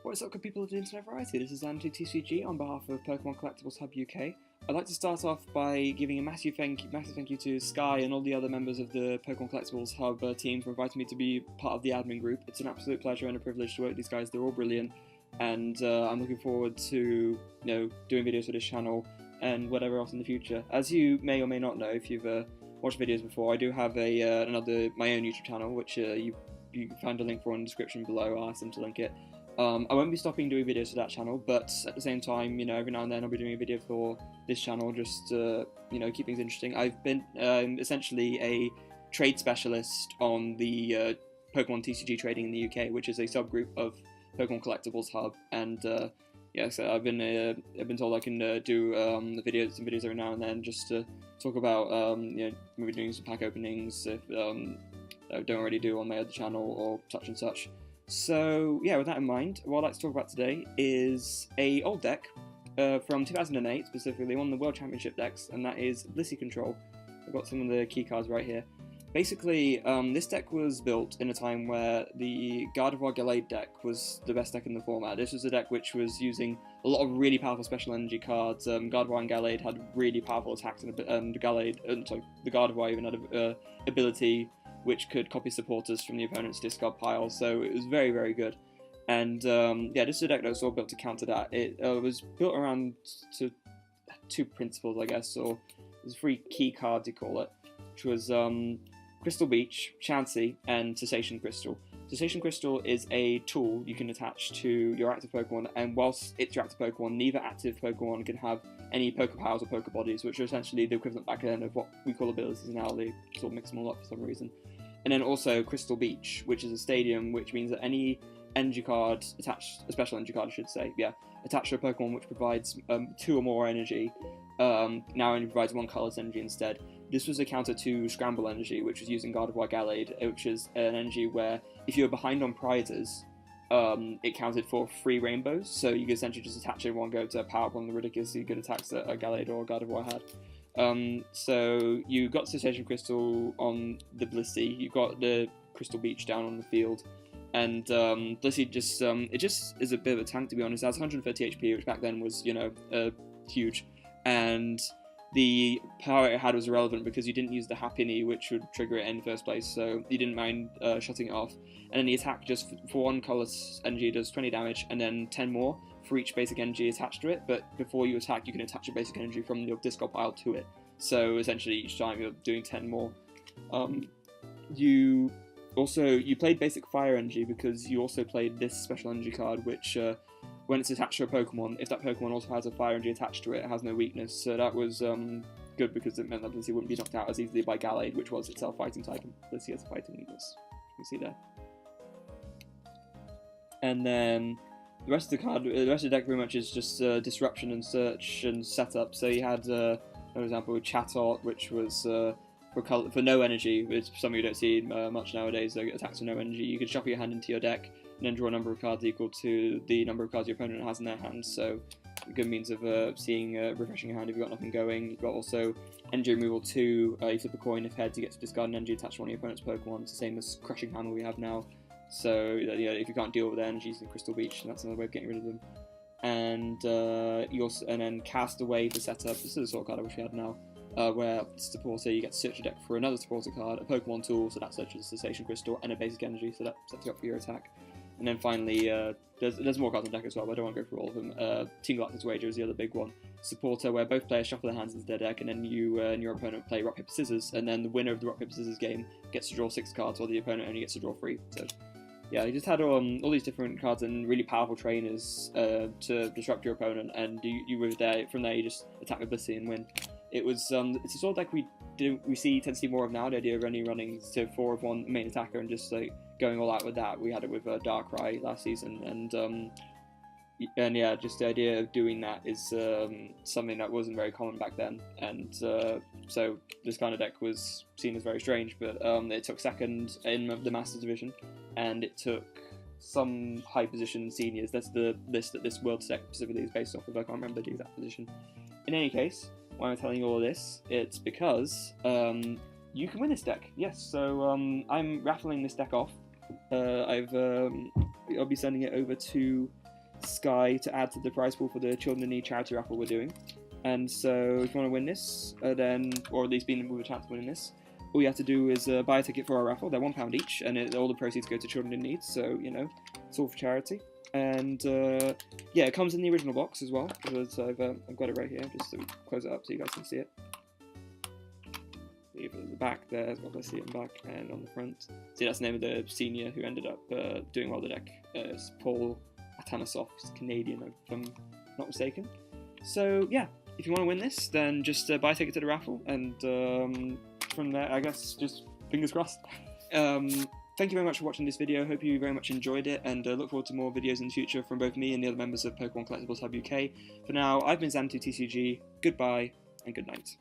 What's up, good people of the internet variety? This is TCG on behalf of Pokemon Collectables Hub UK. I'd like to start off by giving a massive thank you to Sky and all the other members of the Pokemon Collectables Hub team for inviting me to be part of the admin group. It's an absolute pleasure and a privilege to work with these guys. They're all brilliant, and I'm looking forward to doing videos for this channel and whatever else in the future. As you may or may not know, if you've watched videos before, I do have my own YouTube channel, which you can find a link for in the description below. I'll ask them to link it. I won't be stopping doing videos for that channel, but at the same time, every now and then I'll be doing a video for this channel just to, keep things interesting. I've been essentially a trade specialist on the Pokemon TCG trading in the UK, which is a subgroup of Pokemon Collectables Hub, and so I've been told I can do some videos every now and then just to talk about maybe doing some pack openings if I don't already do on my other channel or such and such. So yeah, with that in mind, what I'd like to talk about today is a old deck from 2008, specifically one of the World Championship decks, and that is Bliss Control. I've got some of the key cards right here. Basically, this deck was built in a time where the Gardevoir Gallade deck was the best deck in the format. This was a deck which was using a lot of really powerful special energy cards. Gardevoir and Gallade had really powerful attacks, and the Gardevoir even had an ability which could copy supporters from the opponent's discard pile, so it was very, very good. And this is a deck that was all built to counter that. It was built around two principles, I guess, or there's 3 key cards, you call it, which was Crystal Beach, Chansey, and Cessation Crystal. Cessation Crystal is a tool you can attach to your active Pokemon, and whilst it's your active Pokemon, neither active Pokemon can have any Pokepowers or Pokebodies, which are essentially the equivalent back then of what we call abilities now. They sort of mix them all up for some reason. And then also Crystal Beach, which is a stadium, which means that any energy card attached, a special energy card I should say, attached to a Pokemon which provides 2 or more energy, now only provides 1 colorless energy instead. This was a counter to Scramble Energy, which was using Gardevoir Gallade, which is an energy where if you were behind on prizes, it counted for 3 rainbows, so you could essentially just attach it in one go to power up on the ridiculously good attacks that a Gallade or a Gardevoir had. So you got Cessation Crystal on the Blissey, you got the Crystal Beach down on the field, and Blissey just is a bit of a tank, to be honest. It has 130 HP, which back then was, huge, and the power it had was irrelevant because you didn't use the Happiny, which would trigger it in the first place, so you didn't mind shutting it off. And then the attack just for 1 colorless energy does 20 damage, and then 10 more for each basic energy attached to it, but before you attack you can attach a basic energy from your discard pile to it, so essentially each time you're doing 10 more. You played basic fire energy because you also played this special energy card, which when it's attached to a Pokemon, if that Pokemon also has a fire energy attached to it, it has no weakness, so that was good because it meant that Blissey wouldn't be knocked out as easily by Gallade, which was itself fighting type, and Blissey has a fighting weakness, you can see there. And then the rest of the deck pretty much is just disruption and search and setup. So you had, for example, Chatot, which was for no energy, which something you don't see much nowadays. So attacks for no energy. You could shuffle your hand into your deck and then draw a number of cards equal to the number of cards your opponent has in their hand. So a good means of refreshing your hand if you've got nothing going. You've got also energy removal 2. You flip a coin if heads, you get to discard an energy attached to one of your opponent's Pokemon. It's the same as Crushing Hammer we have now. So if you can't deal with their energies in Crystal Beach, that's another way of getting rid of them. And and then Cast Away to set up. This is the sort of card I wish we had now, where supporter, you get to search your deck for another supporter card, a Pokemon tool, so that searches Cessation Crystal, and a basic energy, so that sets you up for your attack. And then finally, there's more cards on deck as well, but I don't want to go through all of them. Team Galactic's Wager is the other big one. Supporter, where both players shuffle their hands into their deck, and then you and your opponent play Rock, Paper, Scissors, and then the winner of the Rock, Paper, Scissors game gets to draw 6 cards, while the opponent only gets to draw 3. So yeah, you just had all these different cards and really powerful trainers to disrupt your opponent, and you were there. From there, you just attack with Blissey and win. It was it's a sort of deck we tend to see more of now. The idea of only running to 4 of one main attacker and just like going all out with that. We had it with Darkrai last season, and yeah, just the idea of doing that is something that wasn't very common back then, and so this kind of deck was seen as very strange. But it took second in the Masters division, and it took some high position in seniors. That's the list that this World deck specifically is based off of. I can't remember the exact position. In any case, why I'm telling you all this, it's because you can win this deck. Yes, so I'm raffling this deck off. I'll be sending it over to Sky to add to the prize pool for the Children in Need charity raffle we're doing. And so if you want to win this, then, or at least be with a chance of winning this, all you have to do is buy a ticket for our raffle. They're £1 each, and all the proceeds go to Children in Need, so, you know, it's all for charity. And, yeah, it comes in the original box as well, because I've got it right here, just to close it up so you guys can see it. Even at the back there, as well as I see it in the back, and on the front. See, that's the name of the senior who ended up doing well the deck. It's Paul Atanasoff, he's Canadian, if I'm not mistaken. So, yeah, if you want to win this, then just buy a ticket to the raffle, and from there, I guess, just fingers crossed. Thank you very much for watching this video. Hope you very much enjoyed it, and look forward to more videos in the future from both me and the other members of Pokemon Collectables Hub UK. For now, I've been Xanadu TCG. Goodbye, and good night.